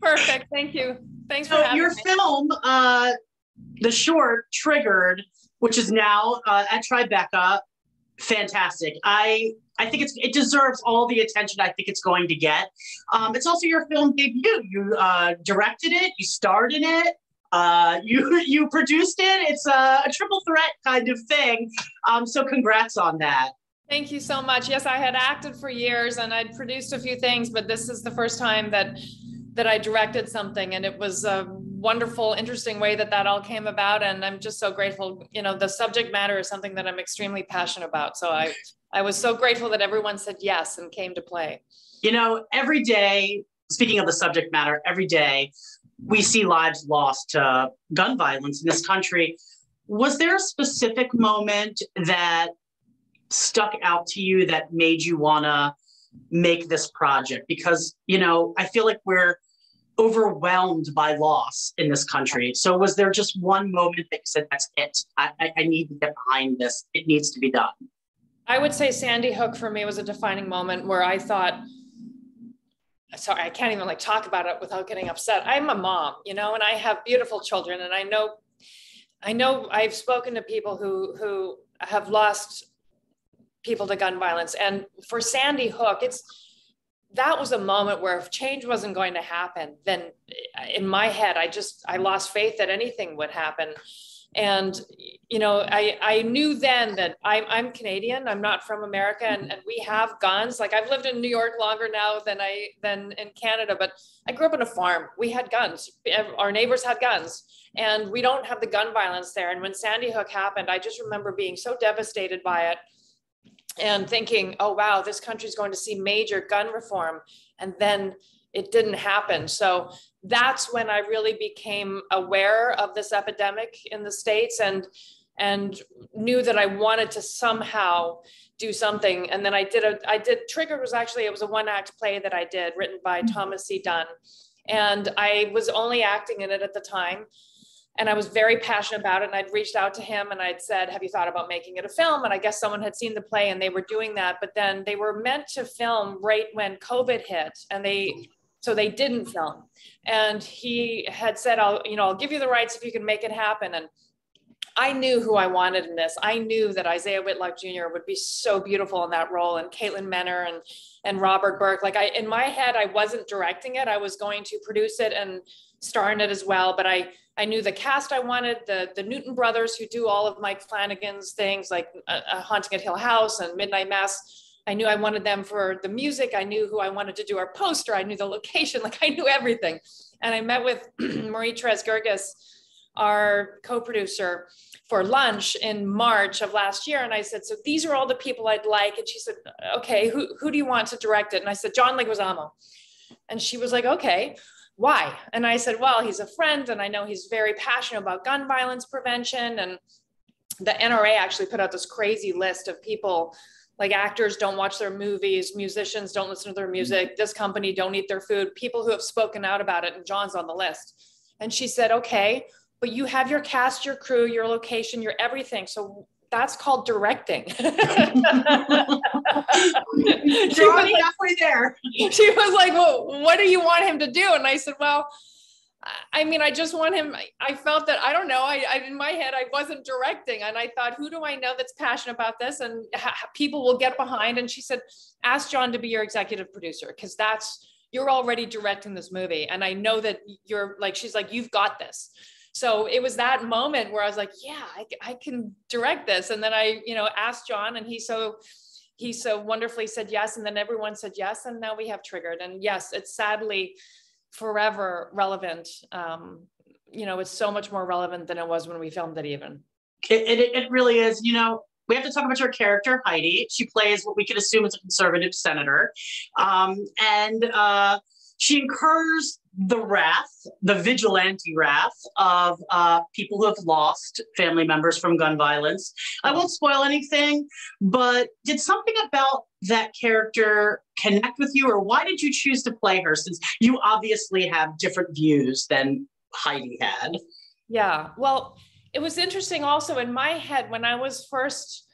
Perfect. Thank you. Thanks for So having your me. film, the short Triggered, which is now at Tribeca, fantastic. I think it deserves all the attention I think it's going to get. It's also your film debut. You directed it, you starred in it, you produced it. It's a triple threat kind of thing. So congrats on that. Thank you so much. Yes, I had acted for years and I'd produced a few things, but this is the first time that I directed something, and it was a wonderful, interesting way that all came about. And I'm just so grateful. You know, the subject matter is something that I'm extremely passionate about. So I was so grateful that everyone said yes and came to play. You know, every day, speaking of the subject matter, every day we see lives lost to gun violence in this country. Was there a specific moment that stuck out to you that made you want to make this project? Because, you know, I feel like we're overwhelmed by loss in this country. So was there just one moment that you said, that's it? I need to get behind this. It needs to be done. I would say Sandy Hook for me was a defining moment where I thought, sorry, I can't even like talk about it without getting upset. I'm a mom, you know, and I have beautiful children. And I know I've spoken to people who have lost people to gun violence. And for Sandy Hook, that was a moment where if change wasn't going to happen, then in my head, I lost faith that anything would happen. And, you know, I knew then that I'm Canadian, I'm not from America, and we have guns. Like, I've lived in New York longer now than in Canada, but I grew up on a farm. We had guns. Our neighbors had guns, and we don't have the gun violence there. And when Sandy Hook happened, I just remember being so devastated by it and thinking, oh, wow, this country's going to see major gun reform. And then it didn't happen. So that's when I really became aware of this epidemic in the States and knew that I wanted to somehow do something. And then I did Triggered it was a one-act play that I did, written by Thomas C. Dunn. And I was only acting in it at the time. And I was very passionate about it. And I'd reached out to him and I'd said, have you thought about making it a film? And I guess someone had seen the play and they were doing that. But then they were meant to film right when COVID hit. And so they didn't film. And he had said, I'll give you the rights if you can make it happen. And I knew who I wanted in this. I knew that Isaiah Whitlock Jr. would be so beautiful in that role, and Caitlin Menner and Robert Burke. Like, in my head, I wasn't directing it. I was going to produce it and star in it as well. But I knew the cast I wanted, the Newton brothers who do all of Mike Flanagan's things like A Haunting at Hill House and Midnight Mass. I knew I wanted them for the music. I knew who I wanted to do our poster. I knew the location, like I knew everything. And I met with Marie-Therese Gerges, our co-producer, for lunch in March of last year. And I said, so these are all the people I'd like. And she said, okay, who do you want to direct it? And I said, John Leguizamo. And she was like, okay, why? And I said, well, he's a friend and I know he's very passionate about gun violence prevention. And the NRA actually put out this crazy list of people, like actors don't watch their movies, musicians don't listen to their music, this company don't eat their food, people who have spoken out about it, and John's on the list. And she said, okay, but you have your cast, your crew, your location, your everything. So that's called directing. You're already halfway there. She was like, well, what do you want him to do? And I said, well, I mean, I just want him. I felt that, I don't know, I in my head, I wasn't directing. And I thought, who do I know that's passionate about this? And people will get behind. And she said, ask John to be your executive producer, because you're already directing this movie. And I know that you're like, she's like, you've got this. So it was that moment where I was like, yeah, I can direct this. And then I, asked John, and he so wonderfully said yes. And then everyone said yes. And now we have Triggered. And yes, it's sadly forever relevant. It's so much more relevant than it was when we filmed it even. It really is. We have to talk about your character, Heidi. She plays what we could assume is a conservative senator. And she incurs the vigilante wrath of people who have lost family members from gun violence. I won't spoil anything, but did something about that character connect with you, or why did you choose to play her, since you obviously have different views than Heidi had? Yeah, well, it was interesting also in my head when I was first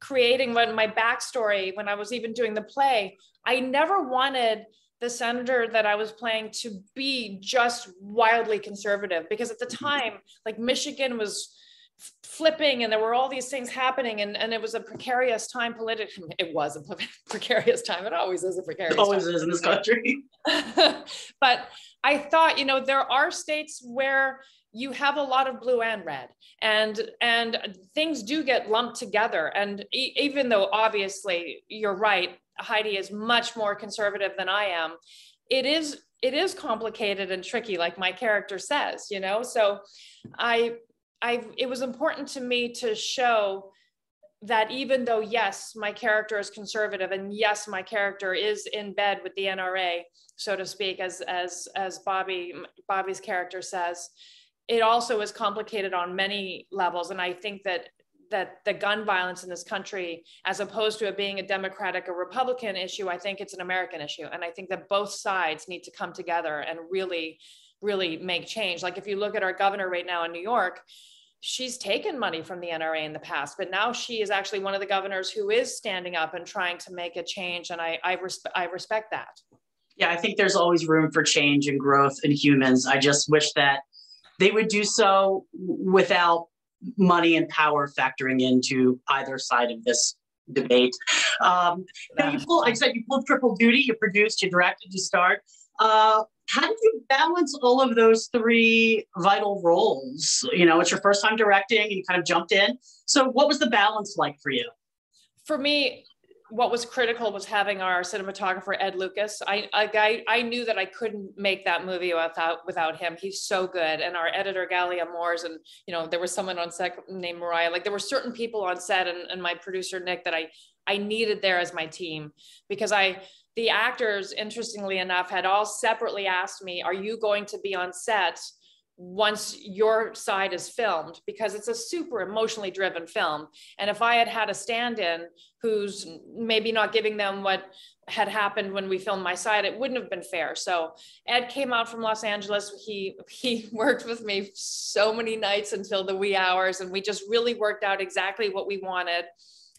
creating my backstory, when I was even doing the play, I never wanted the senator that I was playing to be just wildly conservative, because at the time, like Michigan was flipping and there were all these things happening, and it was a precarious time politically. It was a precarious time. It always is a precarious time. It always is in this country. But I thought, there are states where you have a lot of blue and red, and things do get lumped together. And even though obviously you're right, Heidi is much more conservative than I am, it is complicated and tricky, like my character says, so it was important to me to show that even though, yes, my character is conservative, and yes, my character is in bed with the NRA, so to speak, as Bobby's character says, it also is complicated on many levels. And I think that the gun violence in this country, as opposed to it being a Democratic or Republican issue, I think it's an American issue. And I think that both sides need to come together and really, really make change. Like if you look at our governor right now in New York, she's taken money from the NRA in the past, but now she is actually one of the governors who is standing up and trying to make a change. And I respect that. Yeah, I think there's always room for change and growth in humans. I just wish that they would do so without money and power factoring into either side of this debate. You pulled triple duty. You produced, you directed, you starred. How did you balance all of those three vital roles? It's your first time directing and you kind of jumped in. So what was the balance like for you? For me, what was critical was having our cinematographer, Ed Lucas. I knew that I couldn't make that movie without him. He's so good. And our editor, Galia Moores, and, there was someone on set named Mariah. Like there were certain people on set, and my producer, Nick, that I needed there as my team, because the actors, interestingly enough, had all separately asked me, are you going to be on set once your side is filmed? Because it's a super emotionally driven film. And if I had a stand-in who's maybe not giving them what had happened when we filmed my side, it wouldn't have been fair. So Ed came out from Los Angeles. He worked with me so many nights until the wee hours, and we just really worked out exactly what we wanted.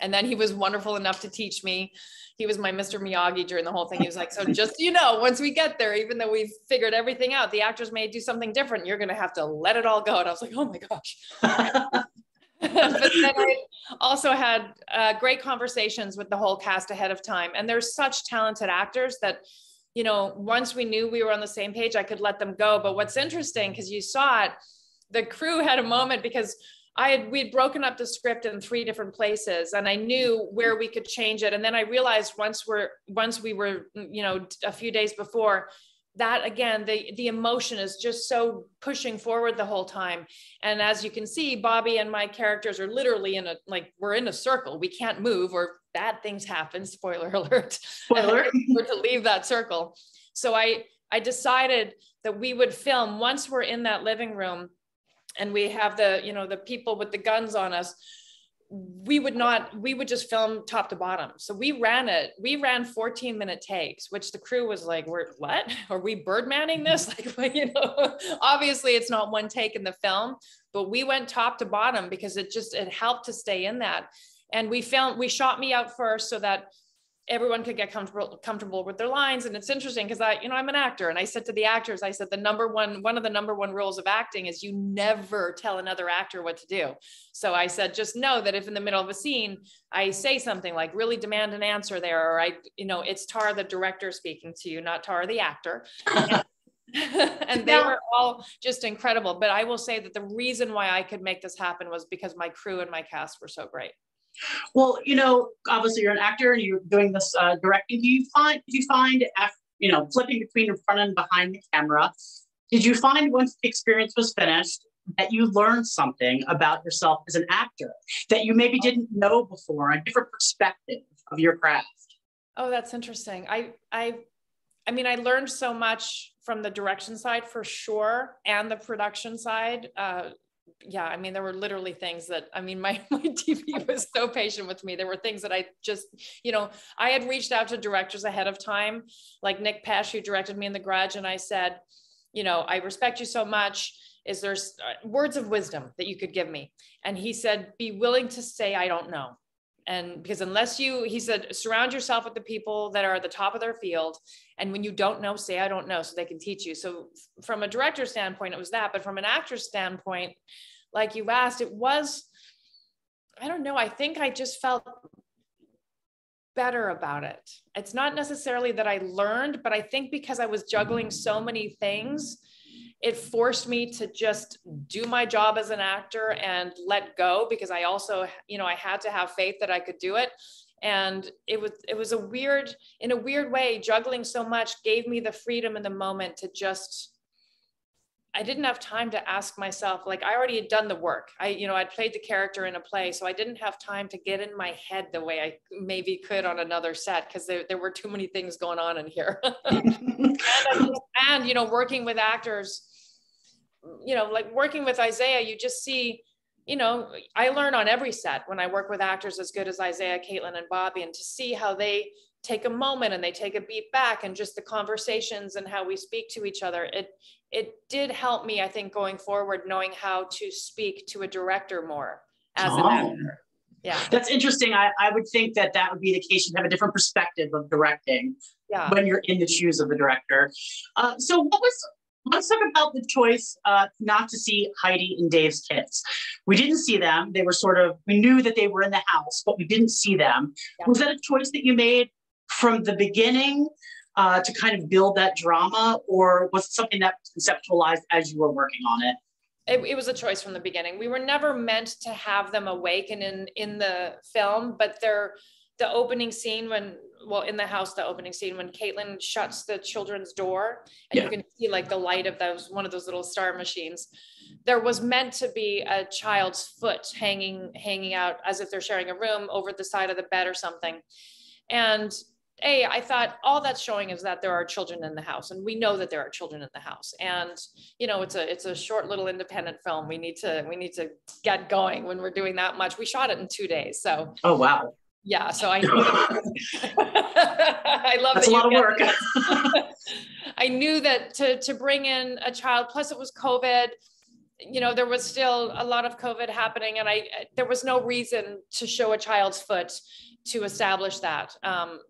And then he was wonderful enough to teach me. He was my Mr. Miyagi during the whole thing. He was like, so just, once we get there, even though we've figured everything out, the actors may do something different. You're going to have to let it all go. And I was like, oh my gosh. But then I also had great conversations with the whole cast ahead of time. And there's such talented actors that, once we knew we were on the same page, I could let them go. But what's interesting, because you saw it, the crew had a moment, because we'd broken up the script in 3 different places, and I knew where we could change it. And then I realized once we were, a few days before that, again, the emotion is just so pushing forward the whole time. And as you can see, Bobby and my characters are literally we're in a circle. We can't move or bad things happen. Spoiler alert. Spoiler. We're to leave that circle. So I decided that we would film once we're in that living room, and we have the people with the guns on us, we would just film top to bottom. So we ran 14-minute takes, which the crew was like, what? Are we bird manning this? Obviously it's not one take in the film, but we went top to bottom because it helped to stay in that. And we shot me out first so that everyone could get comfortable with their lines. And it's interesting because I'm an actor, and I said to the actors, I said, one of the number one rules of acting is you never tell another actor what to do. So I said, just know that if in the middle of a scene, I say something like really demand an answer there, or it's Tara, the director, speaking to you, not Tara, the actor. And they were all just incredible. But I will say that the reason why I could make this happen was because my crew and my cast were so great. Well, obviously you're an actor and you're doing this directing. Did you find, flipping between in front and behind the camera, did you find once the experience was finished that you learned something about yourself as an actor that you maybe didn't know before, a different perspective of your craft? Oh, that's interesting. I learned so much from the direction side for sure, and the production side. There were literally things that, my TV was so patient with me. There were things that I just, I had reached out to directors ahead of time, like Nick Pesh, who directed me in The Grudge. And I said, I respect you so much. Is there words of wisdom that you could give me? And he said, be willing to say, I don't know. And because unless he said, surround yourself with the people that are at the top of their field. And when you don't know, say, I don't know, so they can teach you. So from a director standpoint, it was that, but from an actor standpoint, like you asked, it was, I don't know. I think I just felt better about it. It's not necessarily that I learned, but I think because I was juggling so many things, it forced me to just do my job as an actor and let go, because I also, I had to have faith that I could do it. And it was in a weird way, juggling so much gave me the freedom in the moment to just, I didn't have time to ask myself, like, I already had done the work. I'd played the character in a play, so I didn't have time to get in my head the way I maybe could on another set, because there were too many things going on in here. and working with actors, like working with Isaiah, you just see, I learn on every set when I work with actors as good as Isaiah, Caitlin, and Bobby, and to see how they take a moment and they take a beat back, and just the conversations and how we speak to each other. It did help me, I think, going forward, knowing how to speak to a director more as an actor. Yeah. That's interesting. I would think that would be the case. You have a different perspective of directing when you're in the shoes of the director. So let's talk about the choice not to see Heidi and Dave's kids. We didn't see them. They were we knew that they were in the house, but we didn't see them. Yeah. Was that a choice that you made from the beginning to kind of build that drama, or was it something that was conceptualized as you were working on it? It was a choice from the beginning. We were never meant to have them awaken in the film, but the opening scene in the house, the opening scene when Caitlin shuts the children's door and you can see like the light of one of those little star machines. There was meant to be a child's foot hanging out as if they're sharing a room over the side of the bed or something. And I thought all that's showing is that there are children in the house, and we know that there are children in the house. And it's a short little independent film. We need to get going when we're doing that much. We shot it in 2 days. So oh wow. Yeah, so I knew I love that's a lot of work. I knew that to bring in a child, plus it was COVID, there was still a lot of COVID happening, and there was no reason to show a child's foot to establish that.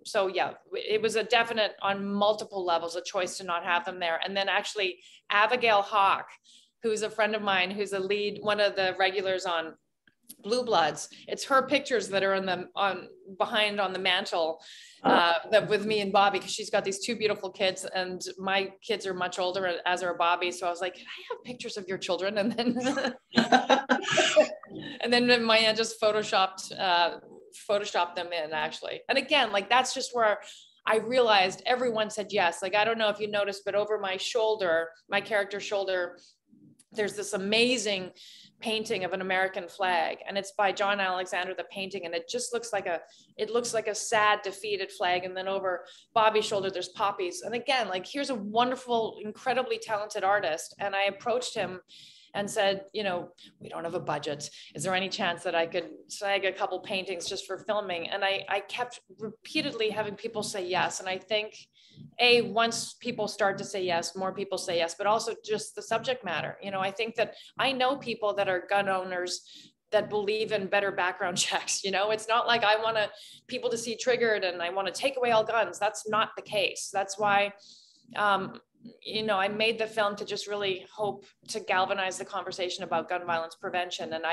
So yeah, it was a definite, on multiple levels, a choice to not have them there. And then actually Abigail Hawk, who's a friend of mine, who's a lead, one of the regulars on Blue Bloods, it's her pictures that are behind on the mantle that with me and Bobby, because she's got these 2 beautiful kids, and my kids are much older, as are Bobby. So I was like, can I have pictures of your children? And then and then my aunt just photoshopped them in, actually. And again, like, that's just where I realized everyone said yes. Like, I don't know if you noticed, but over my shoulder, my character's shoulder, there's this amazing painting of an American flag, and it's by John Alexander, the painting, and it just looks like a sad, defeated flag. And then over Bobby's shoulder, there's poppies. And again, like, here's a wonderful, incredibly talented artist. And I approached him and said, we don't have a budget. Is there any chance that I could snag a couple paintings just for filming? And I kept repeatedly having people say yes. And I think, once people start to say yes, more people say yes, but also just the subject matter. I think that I know people that are gun owners that believe in better background checks. It's not like I want people to see Triggered and I want to take away all guns. That's not the case. That's why, I made the film to just really hope to galvanize the conversation about gun violence prevention. And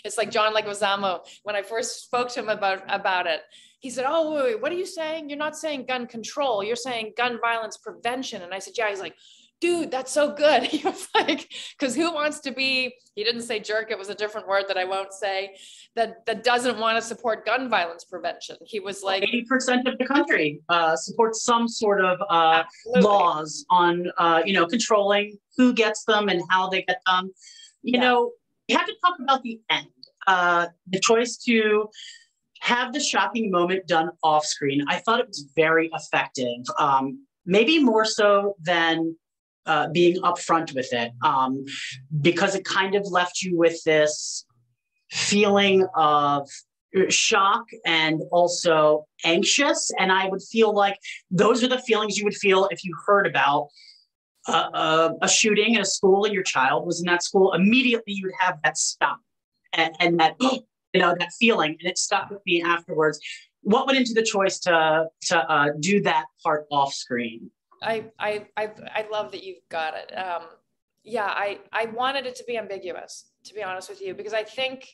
it's like John Leguizamo, when I first spoke to him about it, he said, oh, wait, what are you saying? You're not saying gun control, you're saying gun violence prevention. And I said, yeah. He's like, dude, that's so good. He was like, because who wants to be, he didn't say jerk, it was a different word that I won't say, that doesn't want to support gun violence prevention. He was like, 80% of the country supports some sort of laws on, controlling who gets them and how they get them. You have to talk about the end, the choice to have the shocking moment done off screen. I thought it was very effective, maybe more so than being upfront with it, because it kind of left you with this feeling of shock and also anxious. And I would feel like those are the feelings you would feel if you heard about a shooting in a school and your child was in that school. Immediately you would have that stop and that, that feeling, and it stuck with me afterwards. What went into the choice to do that part off screen? I love that you've got it. Yeah, I wanted it to be ambiguous, to be honest with you, because I think,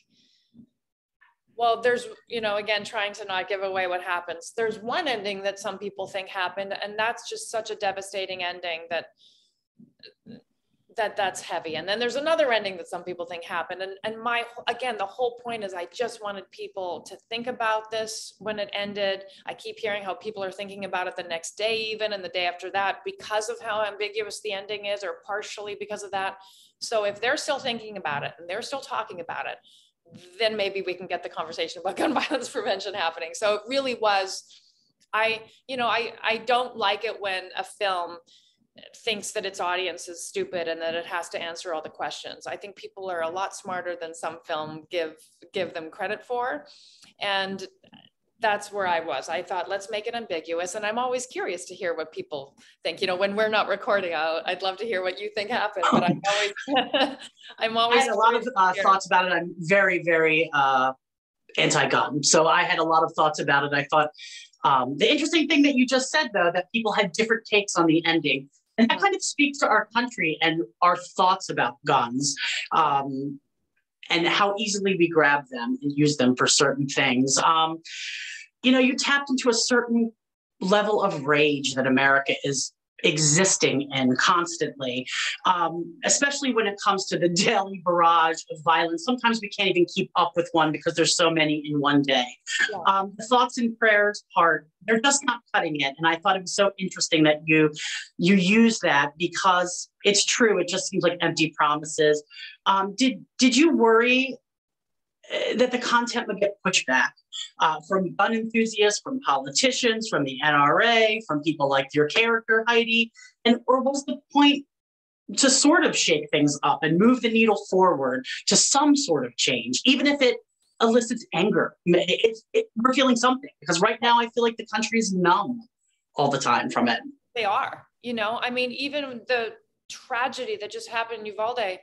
well, there's, again, trying to not give away what happens. There's one ending that some people think happened, and that's just such a devastating ending that's heavy. And then there's another ending that some people think happened. And again, the whole point is I just wanted people to think about this when it ended. I keep hearing how people are thinking about it the next day, even, and the day after that, because of how ambiguous the ending is, or partially because of that. So if they're still thinking about it and they're still talking about it, then maybe we can get the conversation about gun violence prevention happening. So it really was, I don't like it when a film thinks that its audience is stupid and that it has to answer all the questions. I think people are a lot smarter than some film give them credit for. And that's where I was. I thought, let's make it ambiguous. And I'm always curious to hear what people think. When we're not recording out, I'd love to hear what you think happened, but I'm always I had a lot of thoughts about it. I'm very, very anti-gun. So I had a lot of thoughts about it. I thought the interesting thing that you just said, though, that people had different takes on the ending. And that kind of speaks to our country and our thoughts about guns, and how easily we grab them and use them for certain things. You tapped into a certain level of rage that America is existing in constantly, especially when it comes to the daily barrage of violence. Sometimes we can't even keep up with one because there's so many in one day. Yeah. The thoughts and prayers part, they're just not cutting it. And I thought it was so interesting that you use that, because it's true. It just seems like empty promises. Did you worry that the content would get pushed back from gun enthusiasts, from politicians, from the NRA, from people like your character, Heidi? Or was the point to sort of shake things up and move the needle forward to some sort of change, even if it elicits anger? We're feeling something, because right now I feel like the country is numb all the time from it. They are, even the tragedy that just happened in Uvalde,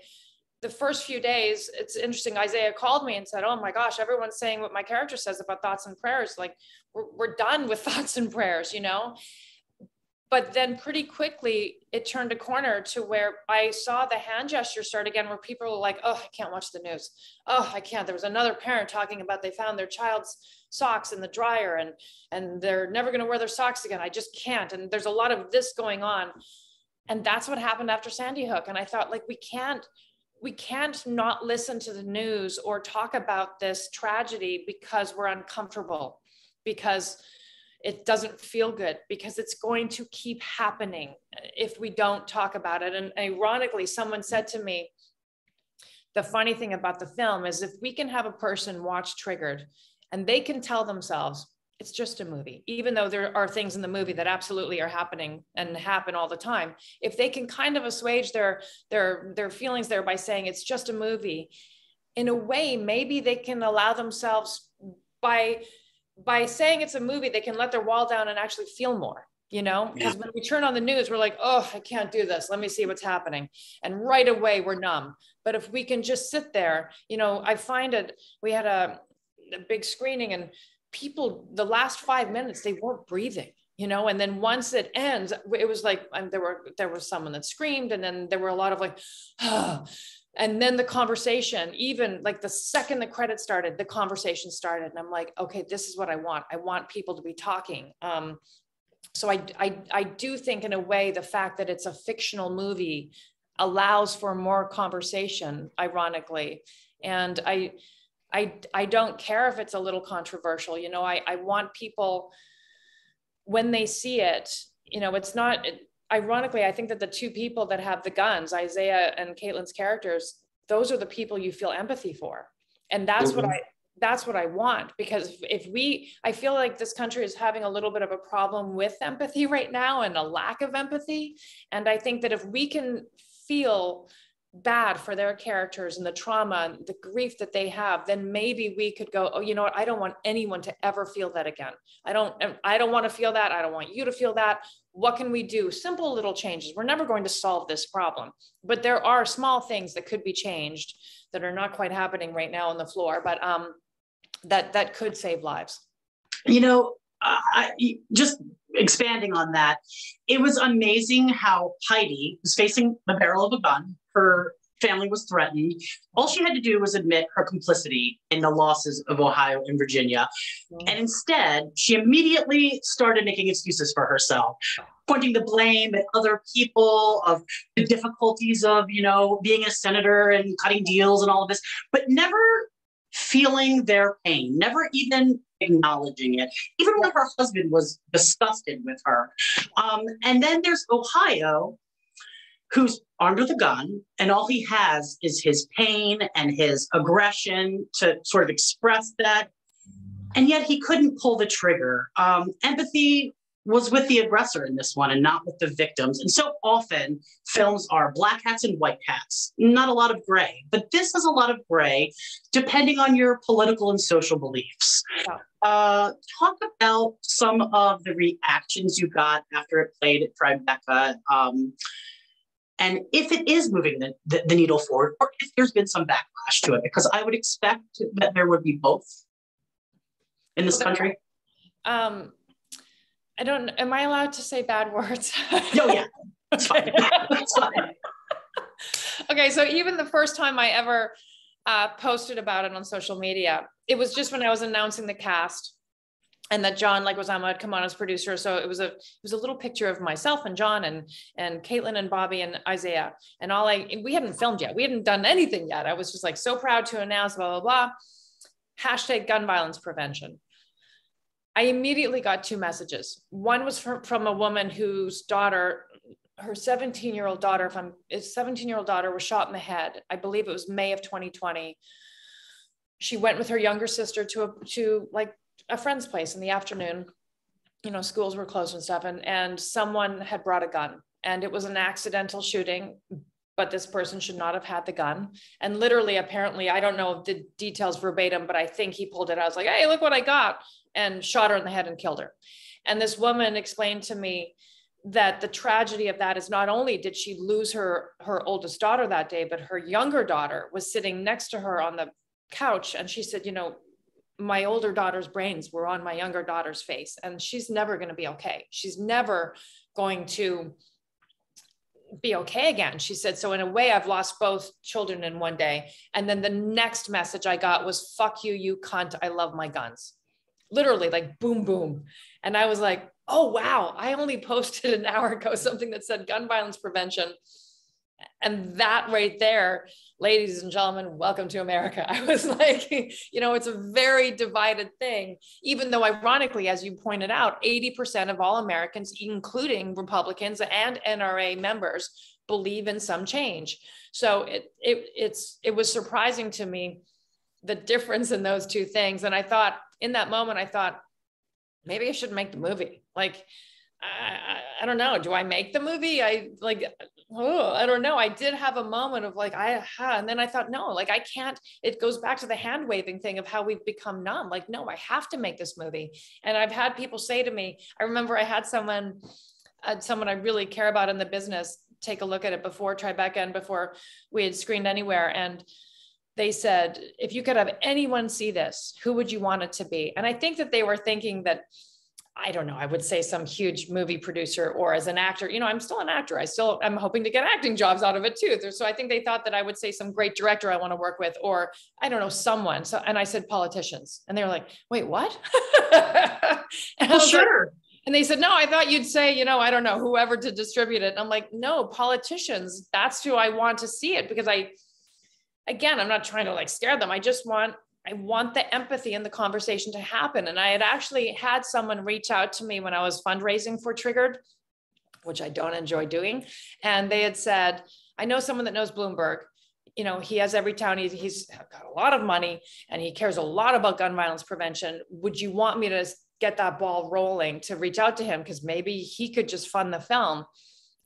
the first few days, it's interesting. Isaiah called me and said, "Oh my gosh, everyone's saying what my character says about thoughts and prayers. Like we're done with thoughts and prayers, But then pretty quickly it turned a corner to where I saw the hand gesture start again, where people were like, "Oh, I can't watch the news. Oh, I can't." There was another parent talking about they found their child's socks in the dryer and they're never going to wear their socks again. I just can't. And there's a lot of this going on. And that's what happened after Sandy Hook. And I thought, like, we can't not listen to the news or talk about this tragedy because we're uncomfortable, because it doesn't feel good, because it's going to keep happening if we don't talk about it. And ironically, someone said to me, the funny thing about the film is if we can have a person watch Triggered and they can tell themselves, it's just a movie, even though there are things in the movie that absolutely are happening and happen all the time. If they can kind of assuage their feelings there by saying it's just a movie, in a way, maybe they can allow themselves by saying it's a movie, they can let their wall down and actually feel more, because when we turn on the news, we're like, "Oh, I can't do this. Let me see what's happening." And right away we're numb. But if we can just sit there, I find it, we had a big screening and people, the last 5 minutes, they weren't breathing, and then once it ends, it was like, and there was someone that screamed, and then there were a lot of like, and then the conversation, even like the second the credits started, the conversation started. And I'm like, okay, this is what I want. I want people to be talking. So I do think, in a way, the fact that it's a fictional movie allows for more conversation, ironically. And I don't care if it's a little controversial. I want people, when they see it, it's not, ironically, I think that the two people that have the guns, Isaiah and Caitlin's characters, those are the people you feel empathy for. And that's what I want, because I feel like this country is having a little bit of a problem with empathy right now, and a lack of empathy. And I think that if we can feel bad for their characters and the trauma and the grief that they have, then maybe we could go, "Oh, you know what? I don't want anyone to ever feel that again. I don't want to feel that. I don't want you to feel that. What can we do?" Simple little changes. We're never going to solve this problem, but there are small things that could be changed that are not quite happening right now on the floor. But that could save lives. You know, just expanding on that, it was amazing how Heidi was facing the barrel of a gun. Her family was threatened. All she had to do was admit her complicity in the losses of Ohio and Virginia. And instead, she immediately started making excuses for herself, pointing the blame at other people of the difficulties of, you know, being a senator and cutting deals and all of this, but never feeling their pain, never even acknowledging it, even when her husband was disgusted with her. And then there's Ohio, who's armed with a gun, and all he has is his pain and his aggression to sort of express that. And yet he couldn't pull the trigger. Empathy was with the aggressor in this one and not with the victims. And so often films are black hats and white hats, not a lot of gray, but this has a lot of gray depending on your political and social beliefs. Talk about some of the reactions you got after it played at Tribeca, and if it is moving the needle forward, or if there's been some backlash to it, because I would expect that there would be both in this country. I don't, am I allowed to say bad words? No, yeah, that's fine. That's fine. Okay, so even the first time I ever posted about it on social media, it was just when I was announcing the cast and that John Leguizamo had come on as producer. So it was a little picture of myself and John and Caitlin and Bobby and Isaiah. And we hadn't filmed yet. We hadn't done anything yet. I was just like so proud to announce blah, blah, blah. Hashtag gun violence prevention. I immediately got 2 messages. One was from a woman whose daughter, her 17-year-old daughter, 17-year-old daughter was shot in the head. I believe it was May of 2020. She went with her younger sister to like a friend's place in the afternoon. You know, schools were closed and stuff. And someone had brought a gun, and it was an accidental shooting, but this person should not have had the gun. And literally, apparently, I don't know the details verbatim, but I think he pulled it out. I was like, hey, look what I got, and shot her in the head and killed her. And this woman explained to me that the tragedy of that is not only did she lose her oldest daughter that day, but her younger daughter was sitting next to her on the couch. And she said, you know, my older daughter's brains were on my younger daughter's face, and she's never going to be okay. She's never going to be okay again. She said, so in a way, I've lost both children in one day. And then the next message I got was, fuck you, you cunt, I love my guns. Literally, like boom, boom. And I was like, oh, wow, I only posted an hour ago something that said gun violence prevention. And that right there, ladies and gentlemen, welcome to America. I was like, you know, it's a very divided thing, even though ironically, as you pointed out, 80% of all Americans, including Republicans and NRA members, believe in some change. So it was surprising to me, the difference in those two things. And I thought in that moment, I thought, maybe I should make the movie. Like, I don't know. Do I make the movie? I don't know. I did have a moment of like, and then I thought, no, like I can't, it goes back to the hand waving thing of how we've become numb. Like, no, I have to make this movie. And I've had people say to me, I remember I had someone I really care about in the business, take a look at it before Tribeca and before we had screened anywhere. And they said, if you could have anyone see this, who would you want it to be? And I think that they were thinking that, I don't know, I would say some huge movie producer, or as an actor, you know, I'm still an actor. I'm hoping to get acting jobs out of it too. So I think they thought that I would say some great director I want to work with, or I don't know, someone. So, and I said politicians, and they were like, wait, what? Well, sure. Like, and they said, no, I thought you'd say, you know, I don't know, whoever to distribute it. And I'm like, no, politicians, that's who I want to see it, because again, I'm not trying to like scare them. I want the empathy and the conversation to happen. And I had actually had someone reach out to me when I was fundraising for Triggered, which I don't enjoy doing. And they had said, I know someone that knows Bloomberg. You know, he has every town. He's got a lot of money and he cares a lot about gun violence prevention. Would you want me to get that ball rolling to reach out to him? Because maybe he could just fund the film.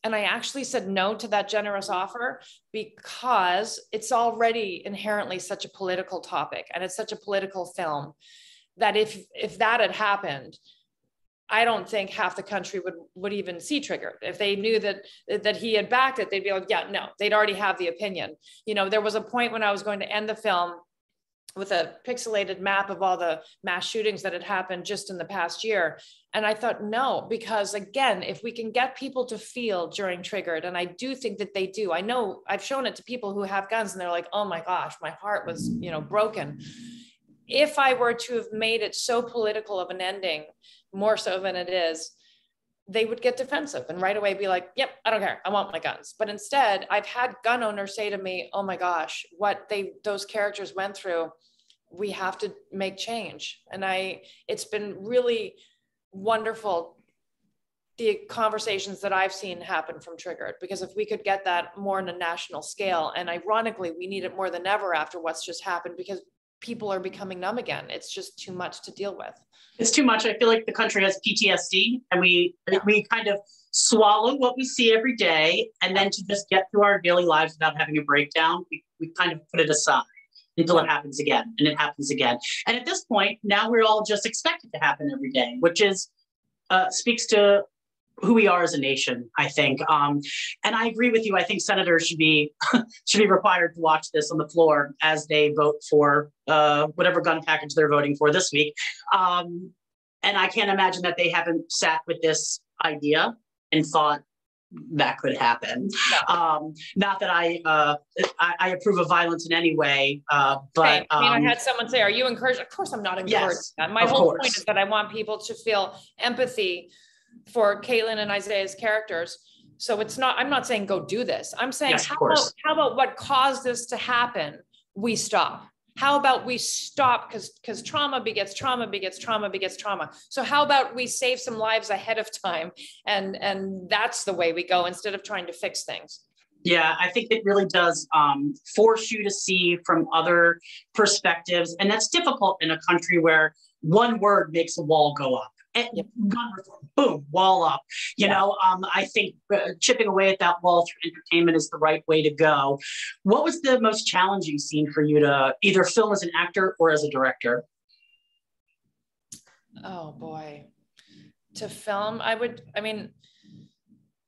And I actually said no to that generous offer, because it's already inherently such a political topic, and it's such a political film that if that had happened, I don't think half the country would even see Triggered. If they knew that he had backed it, they'd be like, yeah, no, they'd already have the opinion. You know, there was a point when I was going to end the film, with a pixelated map of all the mass shootings that had happened just in the past year. And I thought, no, because again, if we can get people to feel during Triggered, and I do think that they do, I know I've shown it to people who have guns and they're like, oh my gosh, my heart was, broken. If I were to have made it so political of an ending, more so than it is, they would get defensive and right away be like, yep, I don't care, I want my guns. But instead, I've had gun owners say to me, oh my gosh, what those characters went through, we have to make change. And it's been really wonderful, the conversations that I've seen happen from Triggered, because if we could get that more on a national scale, and ironically, we need it more than ever after what's just happened, because people are becoming numb again. It's just too much to deal with. It's too much. I feel like the country has PTSD, and we kind of swallow what we see every day, and then to just get through our daily lives without having a breakdown, we kind of put it aside until it happens again, and it happens again. And at this point, now we're all just expected to happen every day, which is speaks to who we are as a nation, I think. And I agree with you. I think senators should be required to watch this on the floor as they vote for whatever gun package they're voting for this week. And I can't imagine that they haven't sat with this idea and thought that could happen. No. Not that I approve of violence in any way, but I had someone say, "Are you encouraged?" Of course, I'm not encouraged. Yes, My whole point is that I want people to feel empathy for Caitlin and Isaiah's characters. So I'm not saying go do this. I'm saying, yes, how about what caused this to happen? We stop. How about we stop? Because trauma begets trauma begets trauma begets trauma. So how about we save some lives ahead of time? And that's the way we go, instead of trying to fix things. Yeah, I think it really does force you to see from other perspectives. And that's difficult in a country where one word makes a wall go up. Gun reform, boom, wall up. I think chipping away at that wall through entertainment is the right way to go. What was the most challenging scene for you to either film as an actor or as a director? Oh boy, to film,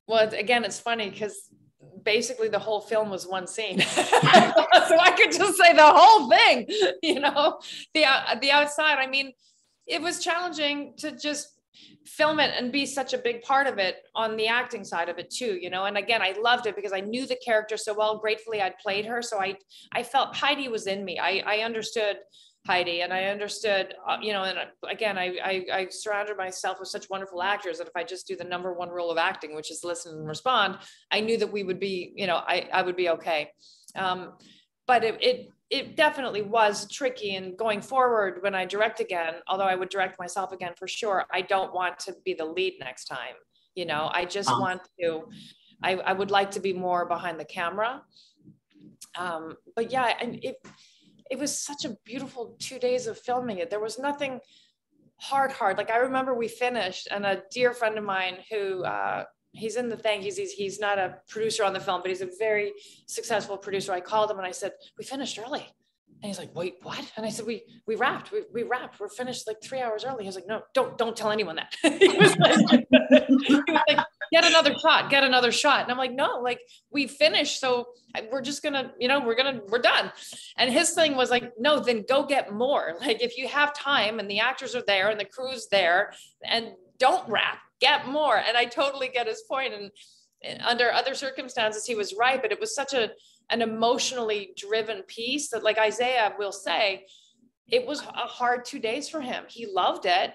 well, again, it's funny because basically the whole film was one scene. So I could just say the whole thing, the outside. It was challenging to just film it and be such a big part of it on the acting side of it too, and again, I loved it because I knew the character so well. Gratefully, I'd played her. So I felt Heidi was in me. I understood Heidi, and I understood, and again, I surrounded myself with such wonderful actors that if I just do the number one rule of acting, which is listen and respond, I knew that we would be, I would be okay. But it definitely was tricky. And going forward, when I direct again, although I would direct myself again for sure, I don't want to be the lead next time. I just want to, I would like to be more behind the camera. But yeah, and it was such a beautiful 2 days of filming it. There was nothing hard. Like I remember we finished, and a dear friend of mine who, he's in the thing. He's not a producer on the film, but he's a very successful producer. I called him and I said, we finished early. And he's like, wait, what? And I said, we wrapped. We wrapped. We're finished like 3 hours early. He was like, no, don't tell anyone that. he was like, get another shot. And I'm like, no, like we finished. So we're just gonna, we're done. And his thing was like, no, then go get more. Like if you have time and the actors are there and the crew's there, and don't wrap, get more. And I totally get his point. And under other circumstances, he was right. But it was such an emotionally driven piece that, like Isaiah will say, it was a hard 2 days for him. He loved it,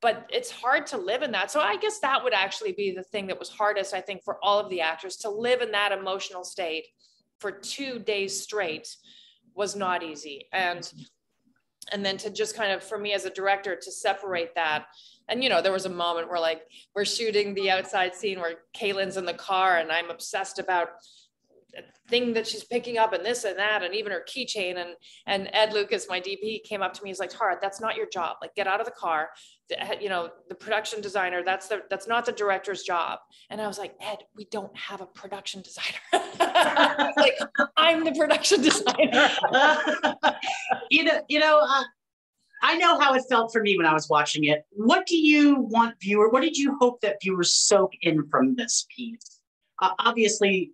but it's hard to live in that. So I guess that would actually be the thing that was hardest, I think, for all of the actors. To live in that emotional state for 2 days straight was not easy. And then to just kind of, for me as a director, to separate that. And, there was a moment where like, we're shooting the outside scene where Caitlin's in the car and I'm obsessed about a thing that she's picking up and this and that, and even her keychain. And Ed Lucas, my DP, came up to me. He's like, Tara, that's not your job. Like, get out of the car. The production designer, that's not the director's job. And I was like, Ed, we don't have a production designer. Like, I'm the production designer. I know how it felt for me when I was watching it. What did you hope that viewers soak in from this piece? Obviously,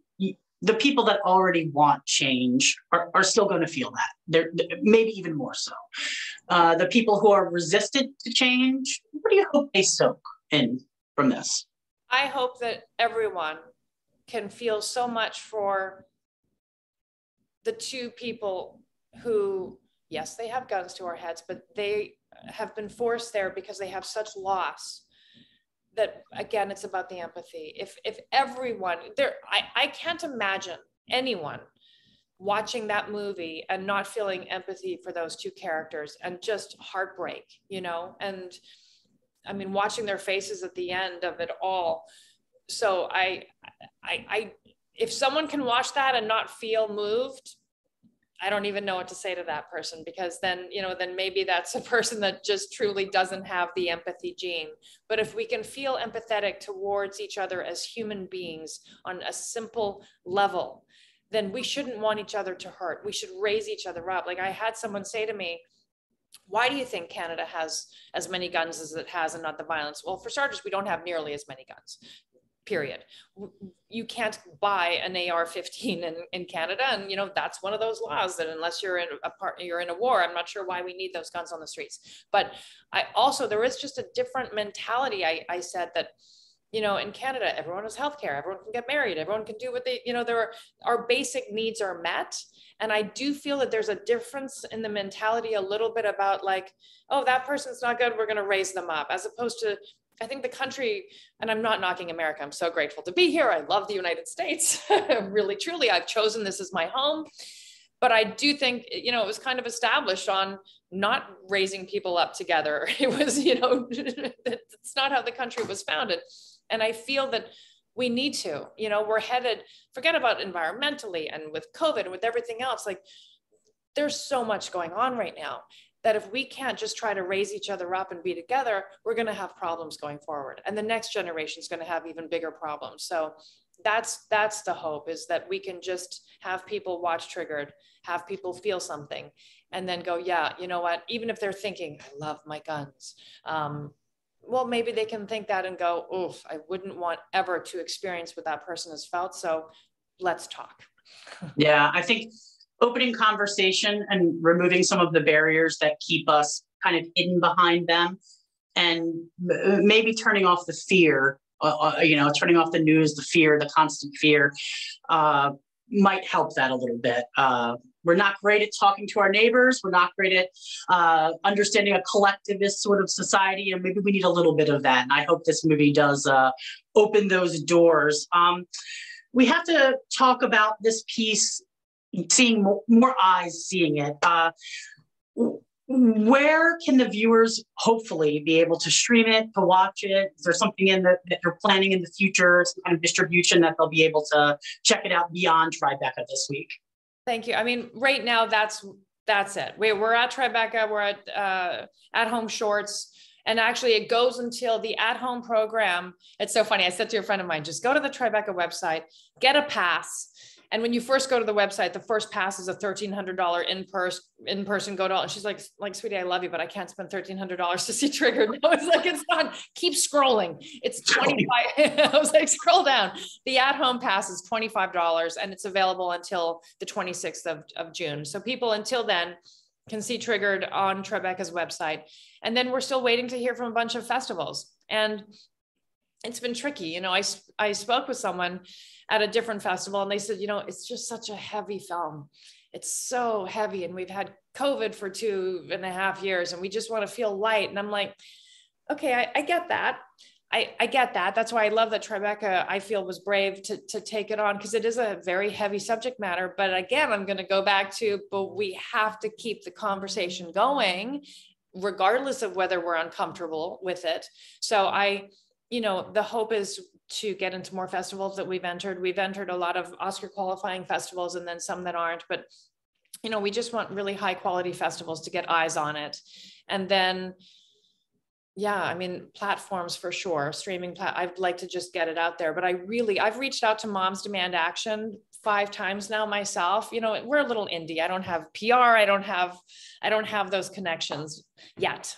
the people that already want change are still going to feel that. They're maybe even more so. The people who are resistant to change, what do you hope they soak in from this? I hope that everyone can feel so much for the two people who, yes, they have guns to our heads, but they have been forced there because they have such loss that, again, it's about the empathy. If everyone there, I can't imagine anyone watching that movie and not feeling empathy for those two characters and just heartbreak, and I mean, watching their faces at the end of it all. So I if someone can watch that and not feel moved, I don't even know what to say to that person, because then, then maybe that's a person that just truly doesn't have the empathy gene. But if we can feel empathetic towards each other as human beings on a simple level, then we shouldn't want each other to hurt. We should raise each other up. Like I had someone say to me, why do you think Canada has as many guns as it has and not the violence? Well, for starters, we don't have nearly as many guns. Period. You can't buy an AR-15 in Canada, and that's one of those laws that unless you're in a war, I'm not sure why we need those guns on the streets. But there is just a different mentality. I said that in Canada, everyone has healthcare, everyone can get married, everyone can do what they our basic needs are met. And I do feel that there's a difference in the mentality a little bit about like, oh, that person's not good, we're going to raise them up, as opposed to, I think the country, and I'm not knocking America, I'm so grateful to be here. I love the United States. Really, truly, I've chosen this as my home. But I do think, it was kind of established on not raising people up together. It was, it's not how the country was founded. And I feel that we need to, we're headed, forget about environmentally and with COVID and with everything else, like there's so much going on right now that if we can't just try to raise each other up and be together, we're going to have problems going forward. And the next generation is going to have even bigger problems. So that's the hope, is that we can just have people watch Triggered, have people feel something, and then go, yeah, you know what, even if they're thinking, I love my guns. Well, maybe they can think that and go, oof, I wouldn't want ever to experience what that person has felt. So let's talk. Yeah, I think opening conversation and removing some of the barriers that keep us kind of hidden behind them, and maybe turning off the fear, turning off the news, the fear, the constant fear, might help that a little bit. We're not great at talking to our neighbors. We're not great at understanding a collectivist sort of society, and maybe we need a little bit of that. And I hope this movie does open those doors. We have to talk about this piece, seeing more eyes seeing it. Where can the viewers hopefully be able to stream it, to watch it? Is there something that you're planning in the future, some kind of distribution that they'll be able to check it out beyond Tribeca this week? Thank you. I mean, right now, that's it. We're at Tribeca, we're at Home Shorts. And actually it goes until the at-home program. It's so funny. I said to a friend of mine, just go to the Tribeca website, get a pass. And when you first go to the website, the first pass is a $1,300 in-person go to all. And she's like, sweetie, I love you, but I can't spend $1,300 to see Triggered. No, it's like, it's not, keep scrolling. It's 25. I was like, scroll down. The at-home pass is $25 and it's available until the 26th of June. So people until then can see Triggered on Tribeca's website. And then we're still waiting to hear from a bunch of festivals. And it's been tricky. I spoke with someone at a different festival and they said, it's just such a heavy film. It's so heavy. And we've had COVID for 2.5 years and we just want to feel light. And I'm like, okay, I get that. I get that. That's why I love that Tribeca, I feel, was brave to take it on, because it is a very heavy subject matter. But again, I'm going to go back to, but we have to keep the conversation going, regardless of whether we're uncomfortable with it. So the hope is to get into more festivals that we've entered. We've entered a lot of Oscar qualifying festivals and then some that aren't, but we just want really high quality festivals to get eyes on it. And then, yeah, I mean, platforms for sure, streaming. I'd like to just get it out there, but I've reached out to Moms Demand Action 5 times now myself. We're a little indie. I don't have PR. I don't have those connections yet.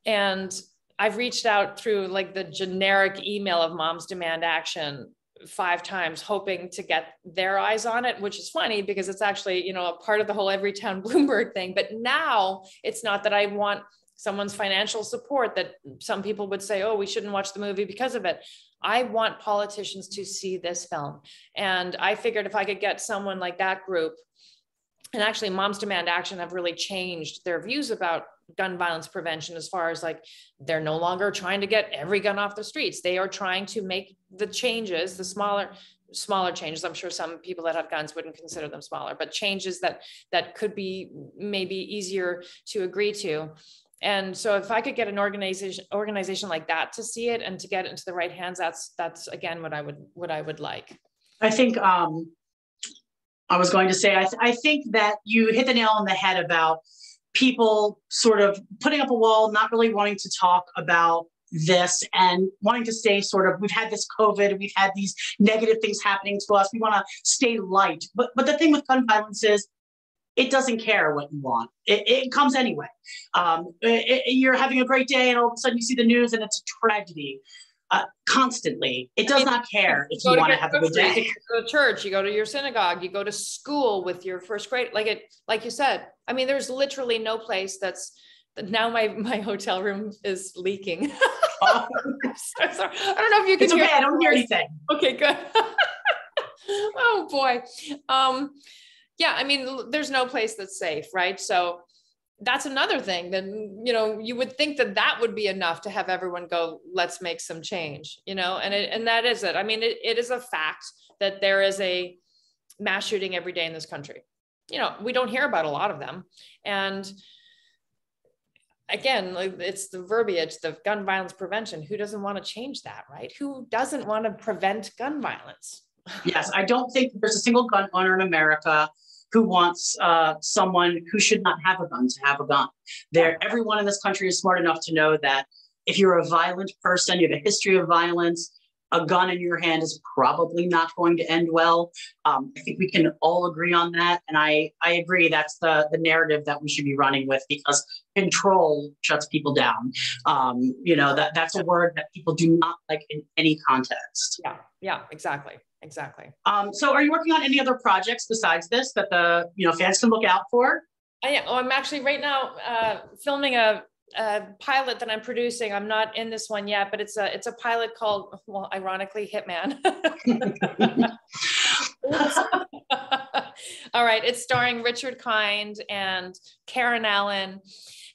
And I've reached out through like the generic email of Moms Demand Action 5 times hoping to get their eyes on it, which is funny because it's actually, a part of the whole Everytown Bloomberg thing. But now it's not that I want someone's financial support, that some people would say, oh, we shouldn't watch the movie because of it. I want politicians to see this film. And I figured if I could get someone like that group, and actually Moms Demand Action have really changed their views about gun violence prevention, as far as like, they're no longer trying to get every gun off the streets. They are trying to make the changes, the smaller changes. I'm sure some people that have guns wouldn't consider them smaller, but changes that could be maybe easier to agree to. And so if I could get an organization like that to see it and to get it into the right hands, that's again what I would like. I think I was going to say, I think that you hit the nail on the head about people sort of putting up a wall, not really wanting to talk about this and wanting to stay sort of, we've had this COVID, we've had these negative things happening to us. We want to stay light. But the thing with gun violence is it doesn't care what you want. It comes anyway. You're having a great day and all of a sudden you see the news and it's a tragedy. Constantly. It does not care if you want to have a good day. You go to church, you go to your synagogue, you go to school with your first grade. Like you said, I mean, there's literally no place now my hotel room is leaking. Oh. So sorry. I don't know if you can hear. Okay, I don't hear anything. Okay, good. Oh boy. Yeah, I mean, there's no place that's safe, right? So that's another thing. Then, you would think that would be enough to have everyone go, let's make some change, and that is it. I mean, it is a fact that there is a mass shooting every day in this country. We don't hear about a lot of them. And again, it's the verbiage, the gun violence prevention. Who doesn't want to change that, right? Who doesn't want to prevent gun violence? Yes, I don't think there's a single gun owner in America who wants someone who should not have a gun to have a gun. Everyone in this country is smart enough to know that if you're a violent person, you have a history of violence, a gun in your hand is probably not going to end well. I think we can all agree on that. And I agree that's the narrative that we should be running with, because control shuts people down. That's a word that people do not like in any context. Yeah, exactly. So are you working on any other projects besides this that the fans can look out for? I'm actually right now filming a pilot that I'm producing. I'm not in this one yet, but it's a pilot called, well, ironically, Hitman. All right, it's starring Richard Kind and Karen Allen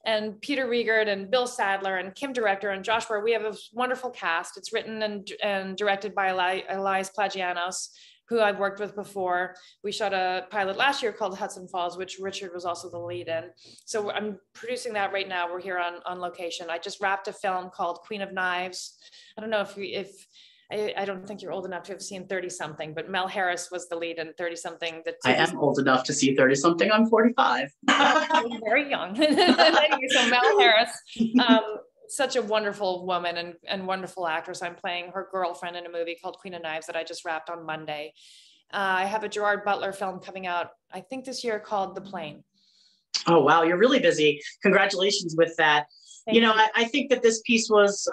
and Peter Riegert and Bill Sadler and Kim Director and Josh Burr. We have a wonderful cast. It's written and directed by Elias Plagianos, who I've worked with before. We shot a pilot last year called Hudson Falls, which Richard was also the lead in. So I'm producing that right now. We're here on location. I just wrapped a film called Queen of Knives. I don't know if I don't think you're old enough to have seen 30 something, but Mel Harris was the lead in 30 something. I am old enough to see 30 something. I'm 45. I'm very young. So Mel Harris, such a wonderful woman and wonderful actress. I'm playing her girlfriend in a movie called Queen of Knives that I just wrapped on Monday. I have a Gerard Butler film coming out, I think this year, called The Plane. Oh, wow. You're really busy. Congratulations with that. Thank you. I think that this piece was,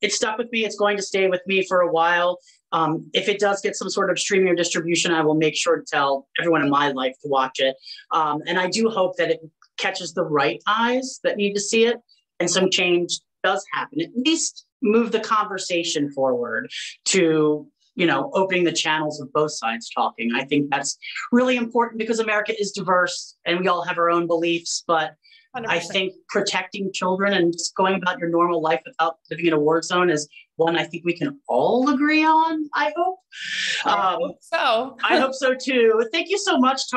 it stuck with me. It's going to stay with me for a while. If it does get some sort of streaming or distribution, I will make sure to tell everyone in my life to watch it. And I do hope that it catches the right eyes that need to see it, and some change does happen. At least move the conversation forward to, opening the channels of both sides talking. I think that's really important because America is diverse and we all have our own beliefs, but 100%. I think protecting children and just going about your normal life without living in a war zone is one I think we can all agree on, I hope. I hope so. I hope so too. Thank you so much,